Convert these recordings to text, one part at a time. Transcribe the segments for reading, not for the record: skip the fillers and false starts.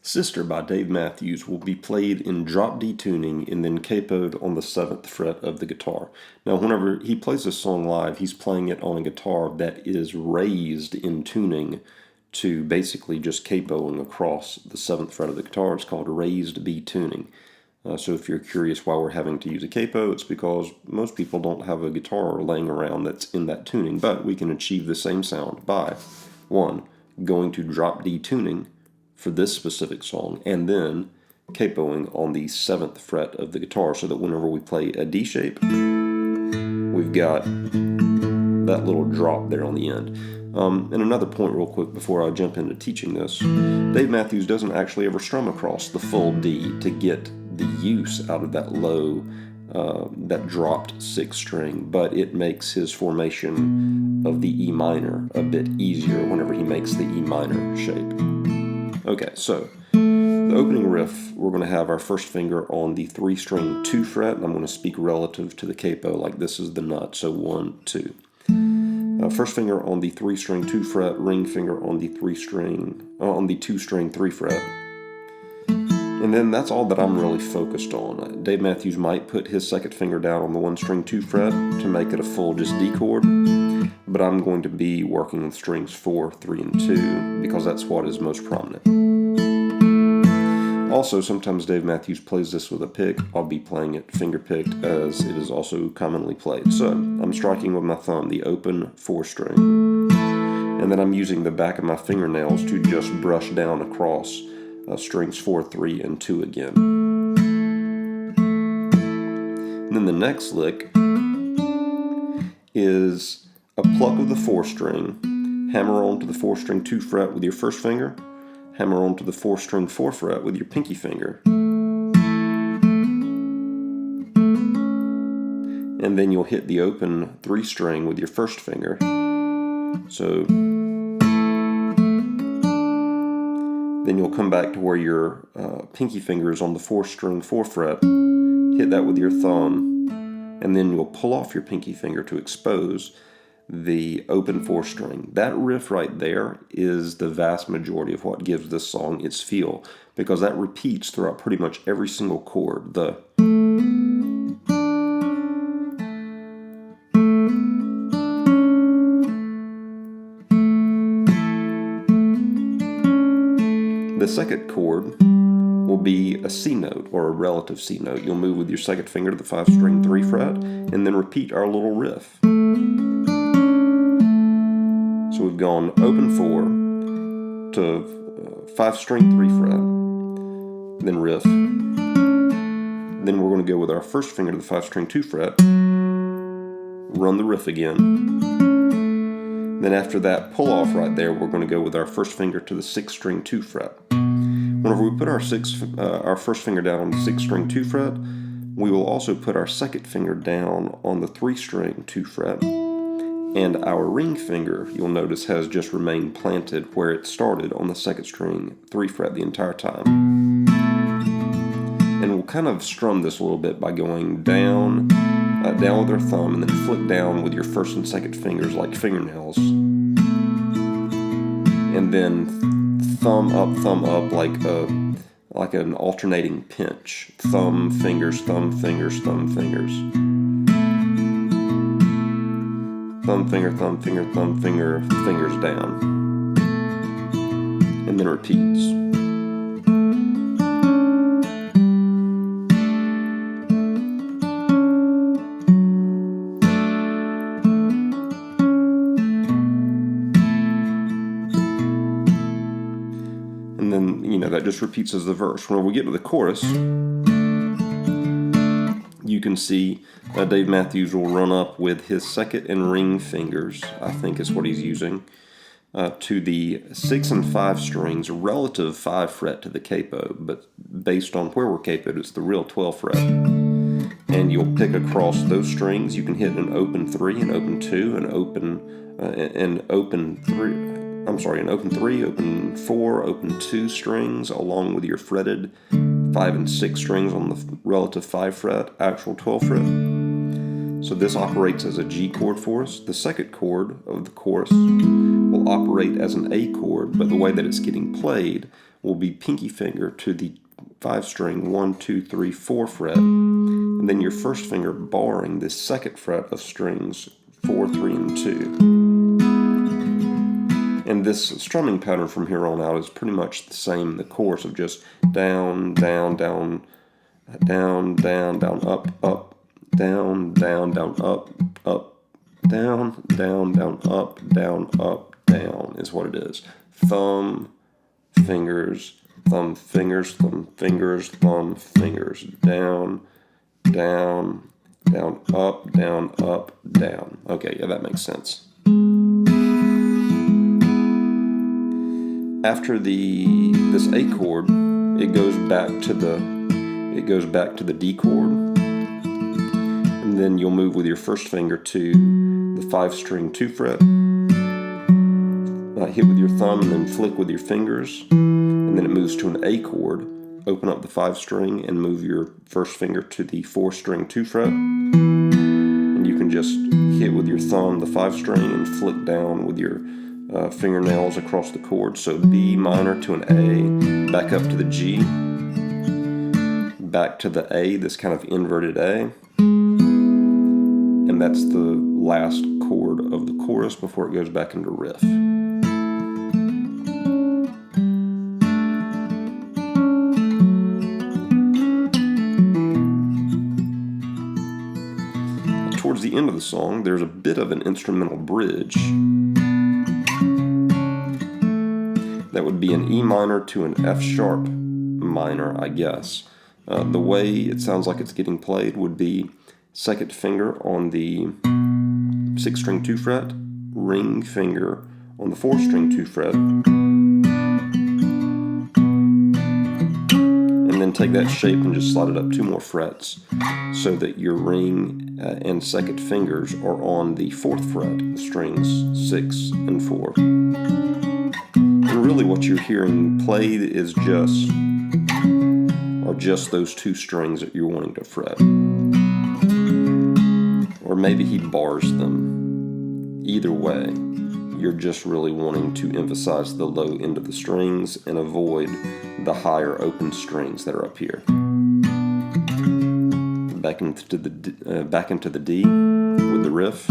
Sister by Dave Matthews will be played in drop D tuning and then capoed on the 7th fret of the guitar. Now, whenever he plays this song live, he's playing it on a guitar that is raised in tuning to basically just capoing across the 7th fret of the guitar. It's called raised B tuning. So if you're curious why we're having to use a capo, it's because most people don't have a guitar laying around that's in that tuning, but we can achieve the same sound by, one, going to drop D tuning for this specific song, and then capoing on the 7th fret of the guitar so that whenever we play a D shape, we've got that little drop there on the end. And another point real quick before I jump into teaching this, Dave Matthews doesn't actually ever strum across the full D to get the use out of that low, that dropped 6th string, but it makes his formation of the E minor a bit easier whenever he makes the E minor shape. Okay, so the opening riff, we're going to have our first finger on the 3-string 2 fret, and I'm going to speak relative to the capo like this is the nut, so 1, 2. First finger on the 3-string 2 fret, ring finger on the 2-string 3 fret. And then that's all that I'm really focused on. Dave Matthews might put his second finger down on the 1-string 2 fret to make it a full just D chord, but I'm going to be working with strings 4, 3, and 2 because that's what is most prominent. Also, sometimes Dave Matthews plays this with a pick. I'll be playing it finger picked as it is also commonly played. So I'm striking with my thumb the open 4 string, and then I'm using the back of my fingernails to just brush down across strings 4, 3, and 2 again. And then the next lick is a pluck of the 4 string, hammer onto the 4-string 2 fret with your first finger, hammer onto the 4-string 4 fret with your pinky finger. And then you'll hit the open 3 string with your first finger. So then you'll come back to where your pinky finger is on the 4-string 4 fret, hit that with your thumb, and then you'll pull off your pinky finger to expose the open 4 string. That riff right there is the vast majority of what gives this song its feel, because that repeats throughout pretty much every single chord. The second chord will be a C note, or a relative C note. You'll move with your second finger to the 5-string 3 fret, and then repeat our little riff. So we've gone open 4 to 5-string 3 fret, then riff. Then we're going to go with our first finger to the 5-string 2 fret, run the riff again. Then after that pull off right there, we're going to go with our first finger to the 6-string 2 fret. Whenever we put our first finger down on the 6-string 2 fret, we will also put our second finger down on the 3-string 2 fret, and our ring finger, you'll notice, has just remained planted where it started on the 2nd-string 3 fret the entire time. And we'll kind of strum this a little bit by going down with our thumb, and then flick down with your first and second fingers like fingernails, and then thumb up like an alternating pinch. Thumb, fingers, thumb, fingers, thumb, fingers. Thumb, finger, thumb, finger, thumb, finger, fingers down. And then repeats. And then, that just repeats as the verse. When we get to the chorus, you can see Dave Matthews will run up with his second and ring fingers, I think is what he's using, to the 6 and 5 strings, relative 5 fret to the capo, but based on where we're capoed, it's the real 12 fret. And you'll pick across those strings. You can hit an open 3, an open 2, an open 3, open 4, open 2 strings, along with your fretted 5 and 6 strings on the relative 5 fret, actual 12 fret. So this operates as a G chord for us. The second chord of the chorus will will operate as an A chord, but the way that it's getting played will be pinky finger to the 5 string 1, 2, 3, 4 fret, and then your first finger barring the 2nd fret of strings 4, 3, and 2. And this strumming pattern from here on out is pretty much the same in the chorus of just down, down, down, down, down, down, up, up, down, down, down, up, up, down, down, down, up, down is what it is. Thumb, fingers, thumb, fingers, thumb, fingers, thumb, fingers, down, down, down, up, down, up, down. Okay, yeah, that makes sense. After this A chord, it goes back to the D chord, and then you'll move with your first finger to the 5 string 2 fret, hit with your thumb and then flick with your fingers, and then it moves to an A chord. Open up the 5 string and move your first finger to the 4 string 2 fret, and you can just hit with your thumb the 5 string and flick down with your fingernails across the chord. So B minor to an A, back up to the G, back to the A, this kind of inverted A, and that's the last chord of the chorus before it goes back into riff. Towards the end of the song, there's a bit of an instrumental bridge. That would be an E minor to an F sharp minor, I guess. The way it sounds like it's getting played would be 2nd finger on the 6 string 2 fret, ring finger on the 4 string 2 fret, and then take that shape and just slide it up 2 more frets so that your ring and 2nd fingers are on the 4th fret of strings 6 and 4. And really what you're hearing played is just those 2 strings that you're wanting to fret. Or maybe he bars them. Either way, you're just really wanting to emphasize the low end of the strings and avoid the higher open strings that are up here. Back into the D with the riff.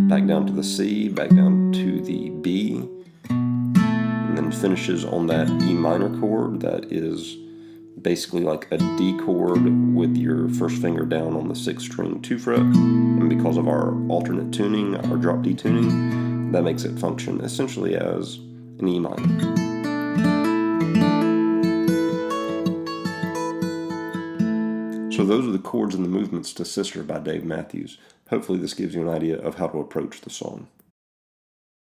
Back down to the C, back down to the B, and then finishes on that E minor chord that is basically like a D chord with your first finger down on the 6 string 2 fret, and because of our alternate tuning, our drop D tuning, that makes it function essentially as an E minor. So those are the chords and the movements to Sister by Dave Matthews. Hopefully this gives you an idea of how to approach the song.